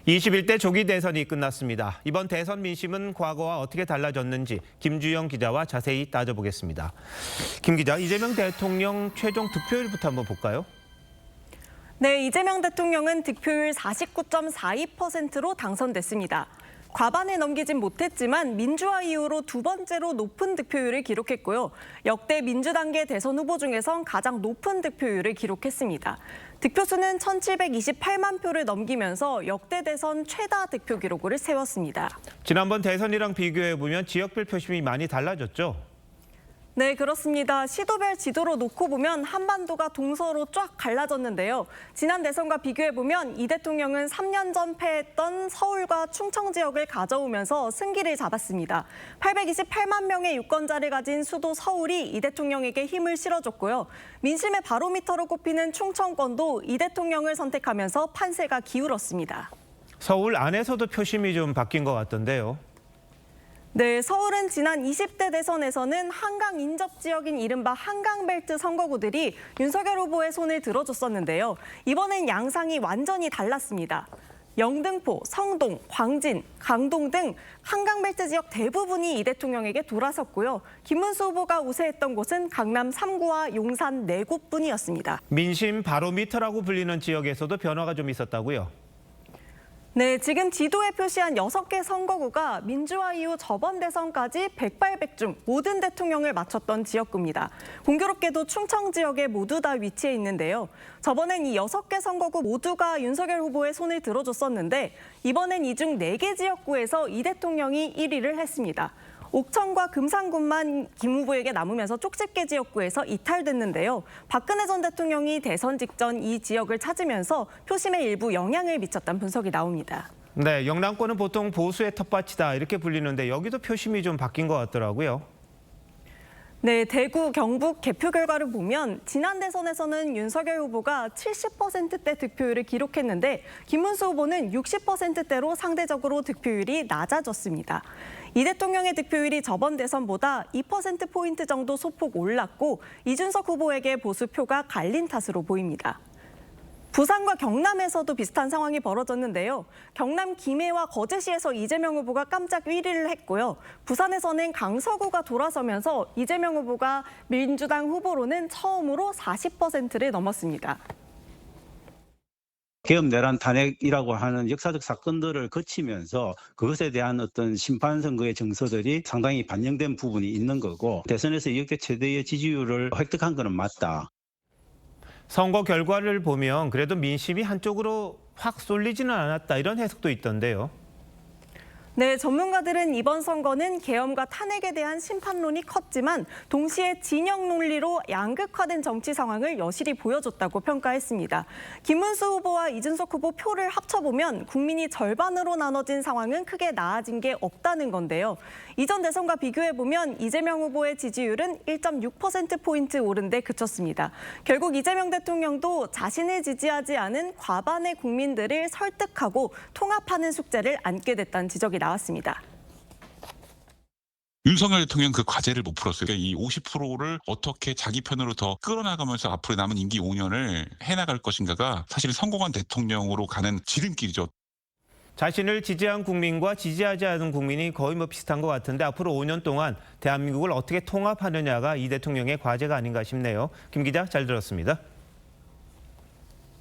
21대 조기 대선이 끝났습니다. 이번 대선 민심은 과거와 어떻게 달라졌는지 김주영 기자와 자세히 따져보겠습니다. 김 기자, 이재명 대통령 최종 득표율부터 한번 볼까요? 네, 이재명 대통령은 득표율 49.42%로 당선됐습니다. 과반에 넘기진 못했지만 민주화 이후로 두 번째로 높은 득표율을 기록했고요. 역대 민주당계 대선 후보 중에선 가장 높은 득표율을 기록했습니다. 득표수는 1,728만 표를 넘기면서 역대 대선 최다 득표 기록을 세웠습니다. 지난번 대선이랑 비교해보면 지역별 표심이 많이 달라졌죠? 네, 그렇습니다. 시도별 지도로 놓고 보면 한반도가 동서로 쫙 갈라졌는데요. 지난 대선과 비교해보면 이 대통령은 3년 전 패했던 서울과 충청 지역을 가져오면서 승기를 잡았습니다. 828만 명의 유권자를 가진 수도 서울이 이 대통령에게 힘을 실어줬고요. 민심의 바로미터로 꼽히는 충청권도 이 대통령을 선택하면서 판세가 기울었습니다. 서울 안에서도 표심이 좀 바뀐 것 같던데요. 네, 서울은 지난 20대 대선에서는 한강 인접 지역인 이른바 한강벨트 선거구들이 윤석열 후보의 손을 들어줬었는데요. 이번엔 양상이 완전히 달랐습니다. 영등포, 성동, 광진, 강동 등 한강벨트 지역 대부분이 이 대통령에게 돌아섰고요. 김문수 후보가 우세했던 곳은 강남 3구와 용산 4곳뿐이었습니다. 민심 바로미터라고 불리는 지역에서도 변화가 좀 있었다고요? 네, 지금 지도에 표시한 6개 선거구가 민주화 이후 저번 대선까지 백발백중 모든 대통령을 맞췄던 지역구입니다. 공교롭게도 충청 지역에 모두 다 위치해 있는데요. 저번엔 이 6개 선거구 모두가 윤석열 후보의 손을 들어줬었는데 이번엔 이 중 4개 지역구에서 이 대통령이 1위를 했습니다. 옥천과 금산군만 김 후보에게 남으면서 쪽집게 지역구에서 이탈됐는데요. 박근혜 전 대통령이 대선 직전 이 지역을 찾으면서 표심에 일부 영향을 미쳤다는 분석이 나옵니다. 네, 영남권은 보통 보수의 텃밭이다 이렇게 불리는데 여기도 표심이 좀 바뀐 것 같더라고요. 네, 대구, 경북 개표 결과를 보면 지난 대선에서는 윤석열 후보가 70%대 득표율을 기록했는데 김문수 후보는 60%대로 상대적으로 득표율이 낮아졌습니다. 이 대통령의 득표율이 저번 대선보다 2%포인트 정도 소폭 올랐고 이준석 후보에게 보수표가 갈린 탓으로 보입니다. 부산과 경남에서도 비슷한 상황이 벌어졌는데요. 경남 김해와 거제시에서 이재명 후보가 깜짝 1위를 했고요. 부산에서는 강서구가 돌아서면서 이재명 후보가 민주당 후보로는 처음으로 40%를 넘었습니다. 계엄 내란 탄핵이라고 하는 역사적 사건들을 거치면서 그것에 대한 어떤 심판 선거의 정서들이 상당히 반영된 부분이 있는 거고 대선에서 역대 최대의 지지율을 획득한 것은 맞다. 선거 결과를 보면 그래도 민심이 한쪽으로 확 쏠리지는 않았다 이런 해석도 있던데요. 네, 전문가들은 이번 선거는 계엄과 탄핵에 대한 심판론이 컸지만 동시에 진영 논리로 양극화된 정치 상황을 여실히 보여줬다고 평가했습니다. 김문수 후보와 이준석 후보 표를 합쳐보면 국민이 절반으로 나눠진 상황은 크게 나아진 게 없다는 건데요. 이전 대선과 비교해보면 이재명 후보의 지지율은 1.6%포인트 오른 데 그쳤습니다. 결국 이재명 대통령도 자신을 지지하지 않은 과반의 국민들을 설득하고 통합하는 숙제를 안게 됐다는 지적이 나왔습니다. 윤석열 대통령 그 과제를 못 풀었어요. 그러니까 이 50%를 어떻게 자기 편으로 더 끌어나가면서 앞으로 남은 임기 5년을 해나갈 것인가가 사실 성공한 대통령으로 가는 지름길이죠. 자신을 지지한 국민과 지지하지 않은 국민이 거의 비슷한 것 같은데 앞으로 5년 동안 대한민국을 어떻게 통합하느냐가 이 대통령의 과제가 아닌가 싶네요. 김 기자, 잘 들었습니다.